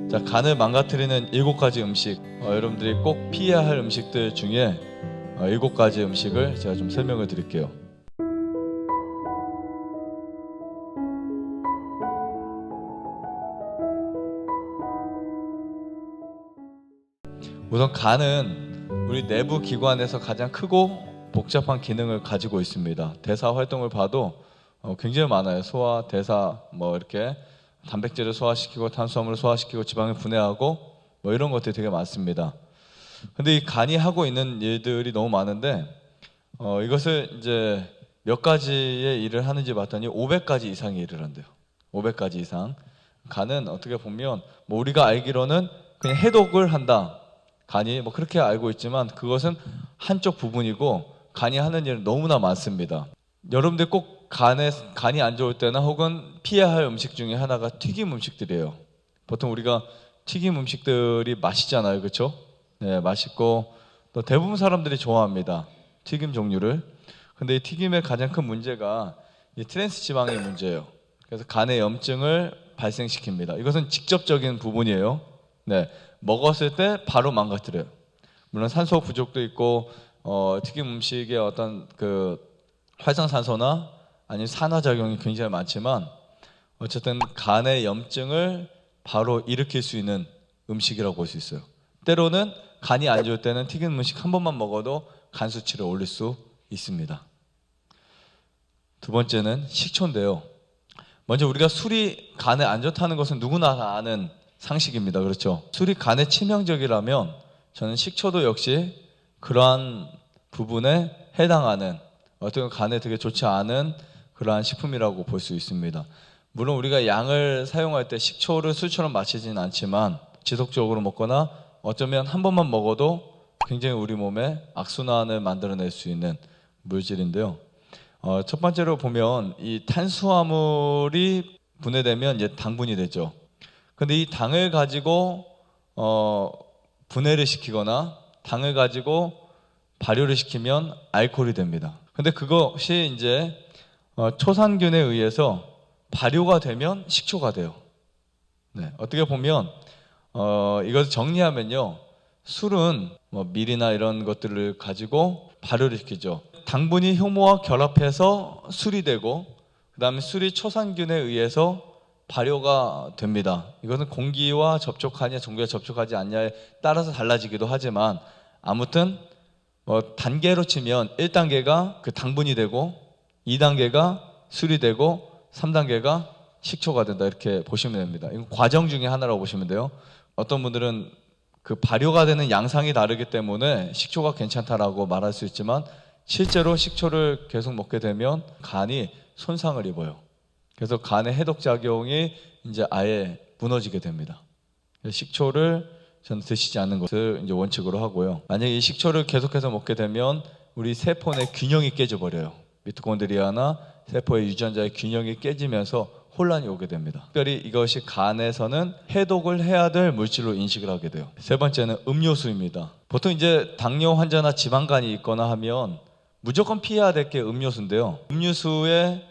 자, 간을 망가뜨리는 7가지 음식, 여러분들이 꼭 피해야 할 음식들 중에 7가지 음식을 제가 좀 설명을 드릴게요. 우선 간은 우리 내부 기관에서 가장 크고 복잡한 기능을 가지고 있습니다. 대사 활동을 봐도 굉장히 많아요. 소화, 대사, 이렇게 단백질을 소화시키고 탄수화물을 소화시키고 지방을 분해하고 이런 것들이 되게 많습니다. 근데 이 간이 하고 있는 일들이 너무 많은데 이것을 이제 몇 가지의 일을 하는지 봤더니 500가지 이상의 일을 한대요. 500가지 이상. 간은 어떻게 보면 우리가 알기로는 그냥 해독을 한다. 간이 그렇게 알고 있지만 그것은 한쪽 부분이고 간이 하는 일은 너무나 많습니다. 여러분들 꼭 간이 안 좋을 때나 혹은 피해야 할 음식 중에 하나가 튀김 음식들이에요. 보통 우리가 튀김 음식들이 맛있잖아요, 그렇죠? 네, 맛있고 또 대부분 사람들이 좋아합니다. 튀김 종류를. 근데 이 튀김의 가장 큰 문제가 이 트랜스 지방의 문제예요. 그래서 간에 염증을 발생시킵니다. 이것은 직접적인 부분이에요. 네, 먹었을 때 바로 망가뜨려요. 물론 산소 부족도 있고 튀김 음식의 어떤 그 활성산소나 아니면 산화작용이 굉장히 많지만 어쨌든 간의 염증을 바로 일으킬 수 있는 음식이라고 볼 수 있어요. 때로는 간이 안 좋을 때는 튀긴 음식 한 번만 먹어도 간 수치를 올릴 수 있습니다. 두 번째는 식초인데요. 먼저 우리가 술이 간에 안 좋다는 것은 누구나 다 아는 상식입니다. 그렇죠? 술이 간에 치명적이라면 저는 식초도 역시 그러한 부분에 해당하는 어떤 간에 되게 좋지 않은 그러한 식품이라고 볼 수 있습니다. 물론 우리가 양을 사용할 때 식초를 술처럼 마시진 않지만 지속적으로 먹거나 어쩌면 한 번만 먹어도 굉장히 우리 몸에 악순환을 만들어낼 수 있는 물질인데요. 첫 번째로 보면 이 탄수화물이 분해되면 이제 당분이 되죠. 근데 이 당을 가지고 분해를 시키거나 당을 가지고 발효를 시키면 알코올이 됩니다. 근데 그것이 이제 초산균에 의해서 발효가 되면 식초가 돼요. 네, 어떻게 보면 이것을 정리하면요, 술은 밀이나 이런 것들을 가지고 발효를 시키죠. 당분이 효모와 결합해서 술이 되고 그 다음에 술이 초산균에 의해서 발효가 됩니다. 이것은 공기와 접촉하냐 전기와 접촉하지 않냐에 따라서 달라지기도 하지만 아무튼 단계로 치면 1단계가 그 당분이 되고 2단계가 술이 되고 3단계가 식초가 된다, 이렇게 보시면 됩니다. 이건 과정 중에 하나라고 보시면 돼요. 어떤 분들은 그 발효가 되는 양상이 다르기 때문에 식초가 괜찮다라고 말할 수 있지만 실제로 식초를 계속 먹게 되면 간이 손상을 입어요. 그래서 간의 해독작용이 이제 아예 무너지게 됩니다. 식초를 저는 드시지 않는 것을 이제 원칙으로 하고요. 만약에 이 식초를 계속해서 먹게 되면 우리 세포 내 균형이 깨져버려요. 미토콘드리아나 세포의 유전자의 균형이 깨지면서 혼란이 오게 됩니다. 특별히 이것이 간에서는 해독을 해야 될 물질로 인식을 하게 돼요. 세 번째는 음료수입니다. 보통 이제 당뇨 환자나 지방간이 있거나 하면 무조건 피해야 될 게 음료수인데요. 음료수에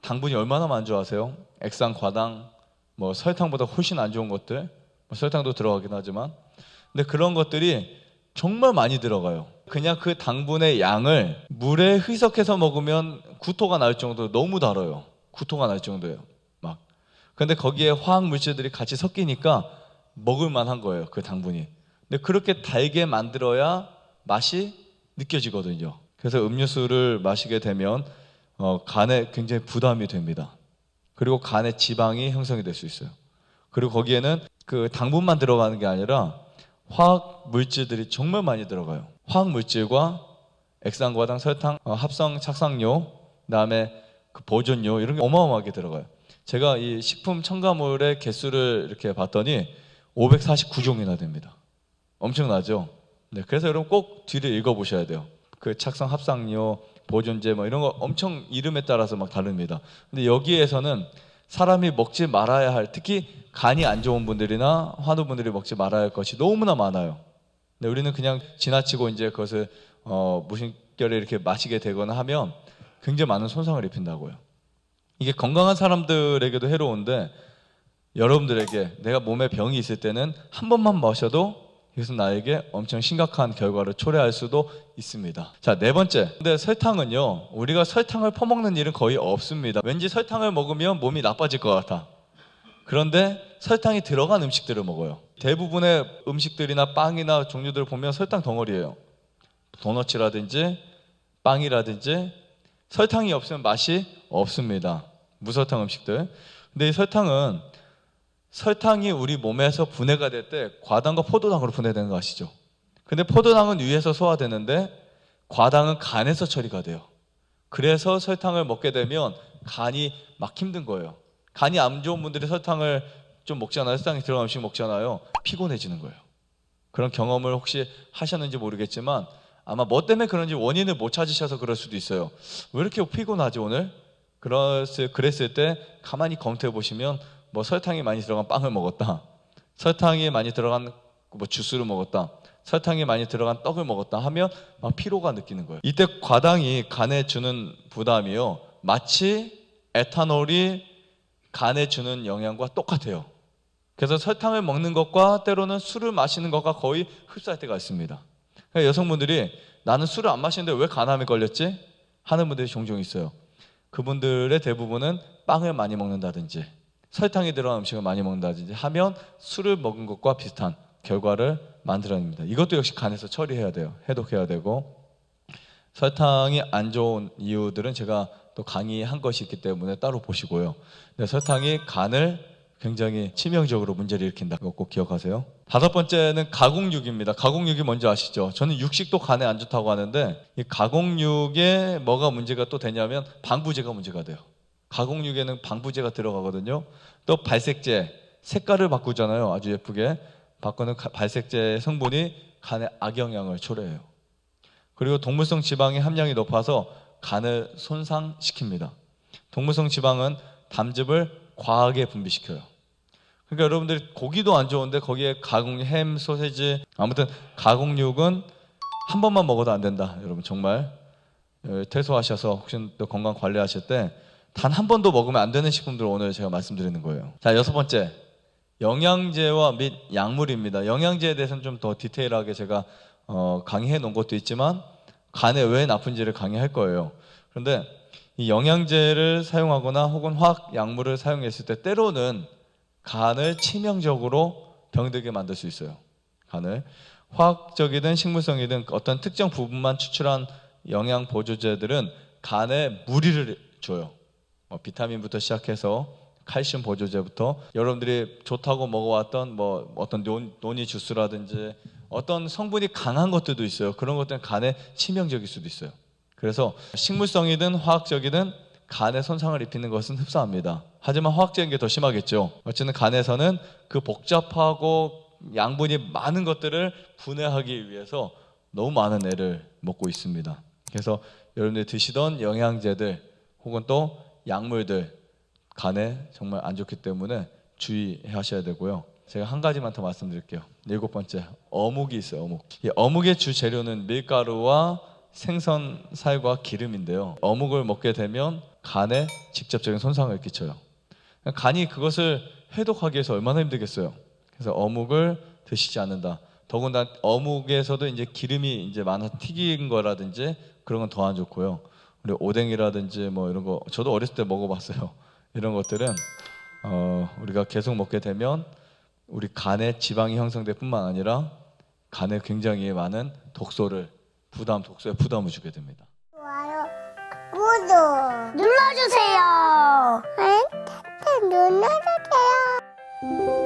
당분이 얼마나 많은 줄 아세요? 액상, 과당, 설탕보다 훨씬 안 좋은 것들, 설탕도 들어가긴 하지만, 근데 그런 것들이 정말 많이 들어가요. 그냥 그 당분의 양을 물에 희석해서 먹으면 구토가 날 정도로 너무 달아요. 구토가 날 정도예요. 근데 거기에 화학 물질들이 같이 섞이니까 먹을 만한 거예요, 그 당분이. 근데 그렇게 달게 만들어야 맛이 느껴지거든요. 그래서 음료수를 마시게 되면 간에 굉장히 부담이 됩니다. 그리고 간에 지방이 형성이 될 수 있어요. 그리고 거기에는 그 당분만 들어가는 게 아니라 화학 물질들이 정말 많이 들어가요. 화학 물질과 액상과당, 설탕, 합성 착상료, 그다음에 그 보존료, 이런 게 어마어마하게 들어가요. 제가 이 식품 첨가물의 개수를 이렇게 봤더니 549종이나 됩니다. 엄청나죠? 네, 그래서 여러분 꼭 뒤를 읽어보셔야 돼요. 그 착상 합성료, 보존제 이런 거 엄청 이름에 따라서 다릅니다. 근데 여기에서는 사람이 먹지 말아야 할, 특히 간이 안 좋은 분들이나 환우분들이 먹지 말아야 할 것이 너무나 많아요. 근데 우리는 그냥 지나치고 이제 그것을 무심결에 이렇게 마시게 되거나 하면 굉장히 많은 손상을 입힌다고요. 이게 건강한 사람들에게도 해로운데 여러분들에게 내가 몸에 병이 있을 때는 한 번만 마셔도 이것은 나에게 엄청 심각한 결과를 초래할 수도 있습니다. 자, 네 번째. 근데 설탕은요, 우리가 설탕을 퍼먹는 일은 거의 없습니다. 왠지 설탕을 먹으면 몸이 나빠질 것 같아. 그런데 설탕이 들어간 음식들을 먹어요. 대부분의 음식들이나 빵이나 종류들을 보면 설탕 덩어리예요. 도너츠라든지 빵이라든지 설탕이 없으면 맛이 없습니다. 무설탕 음식들. 근데 이 설탕이 우리 몸에서 분해가 될 때 과당과 포도당으로 분해되는 거 아시죠? 근데 포도당은 위에서 소화되는데 과당은 간에서 처리가 돼요. 그래서 설탕을 먹게 되면 간이 막 힘든 거예요. 간이 안 좋은 분들이 설탕을 좀 먹잖아요. 설탕이 들어간 음식 먹잖아요. 피곤해지는 거예요. 그런 경험을 혹시 하셨는지 모르겠지만 아마 뭐 때문에 그런지 원인을 못 찾으셔서 그럴 수도 있어요. 왜 이렇게 피곤하지 오늘? 그랬을 때 가만히 검토해 보시면 뭐 설탕이 많이 들어간 빵을 먹었다, 설탕이 많이 들어간 뭐 주스를 먹었다, 설탕이 많이 들어간 떡을 먹었다 하면 막 피로가 느끼는 거예요. 이때 과당이 간에 주는 부담이요, 마치 에탄올이 간에 주는 영향과 똑같아요. 그래서 설탕을 먹는 것과 때로는 술을 마시는 것과 거의 흡사할 때가 있습니다. 그러니까 여성분들이 나는 술을 안 마시는데 왜 간암에 걸렸지? 하는 분들이 종종 있어요. 그분들의 대부분은 빵을 많이 먹는다든지 설탕이 들어간 음식을 많이 먹는다든지 하면 술을 먹은 것과 비슷한 결과를 만들어냅니다. 이것도 역시 간에서 처리해야 돼요. 해독해야 되고, 설탕이 안 좋은 이유들은 제가 또 강의한 것이 있기 때문에 따로 보시고요. 근데 설탕이 간을 굉장히 치명적으로 문제를 일으킨다. 이거 꼭 기억하세요. 다섯 번째는 가공육입니다. 가공육이 뭔지 아시죠? 저는 육식도 간에 안 좋다고 하는데 이 가공육에 뭐가 문제가 또 되냐면 방부제가 문제가 돼요. 가공육에는 방부제가 들어가거든요. 또 발색제, 색깔을 바꾸잖아요. 아주 예쁘게 바꾸는 발색제 성분이 간에 악영향을 초래해요. 그리고 동물성 지방의 함량이 높아서 간을 손상시킵니다. 동물성 지방은 담즙을 과하게 분비시켜요. 그러니까 여러분들이 고기도 안 좋은데 거기에 햄, 소세지, 아무튼 가공육은 한 번만 먹어도 안 된다. 여러분 정말 퇴소하셔서 혹시 또 건강 관리하실 때 단 한 번도 먹으면 안 되는 식품들을 오늘 제가 말씀드리는 거예요. 자, 여섯 번째, 영양제와 및 약물입니다. 영양제에 대해서는 좀 더 디테일하게 제가 강의해 놓은 것도 있지만 간에 왜 나쁜지를 강의할 거예요. 그런데 이 영양제를 사용하거나 혹은 화학 약물을 사용했을 때 때로는 간을 치명적으로 병들게 만들 수 있어요. 간을 화학적이든 식물성이든 어떤 특정 부분만 추출한 영양 보조제들은 간에 무리를 줘요. 비타민부터 시작해서 칼슘 보조제부터 여러분들이 좋다고 먹어왔던 뭐 어떤 노니 주스라든지 어떤 성분이 강한 것들도 있어요. 그런 것들은 간에 치명적일 수도 있어요. 그래서 식물성이든 화학적이든 간에 손상을 입히는 것은 흡사합니다. 하지만 화학적인 게 더 심하겠죠. 어쨌든 간에서는 그 복잡하고 양분이 많은 것들을 분해하기 위해서 너무 많은 애를 먹고 있습니다. 그래서 여러분들이 드시던 영양제들 혹은 또 약물들 간에 정말 안 좋기 때문에 주의하셔야 되고요. 제가 한 가지만 더 말씀드릴게요. 일곱 번째, 어묵이 있어요. 어묵. 이 어묵의 주 재료는 밀가루와 생선살과 기름인데요. 어묵을 먹게 되면 간에 직접적인 손상을 끼쳐요. 간이 그것을 해독하기 위해서 얼마나 힘들겠어요. 그래서 어묵을 드시지 않는다. 더군다나 어묵에서도 이제 기름이 이제 많아 튀긴 거라든지 그런 건 더 안 좋고요. 우리 오뎅이라든지 뭐 이런 거 저도 어렸을 때 먹어봤어요. 이런 것들은 우리가 계속 먹게 되면 우리 간에 지방이 형성될 뿐만 아니라 간에 굉장히 많은 독소에 부담을 주게 됩니다. 좋아요, 구독 눌러주세요. 눌러주세요.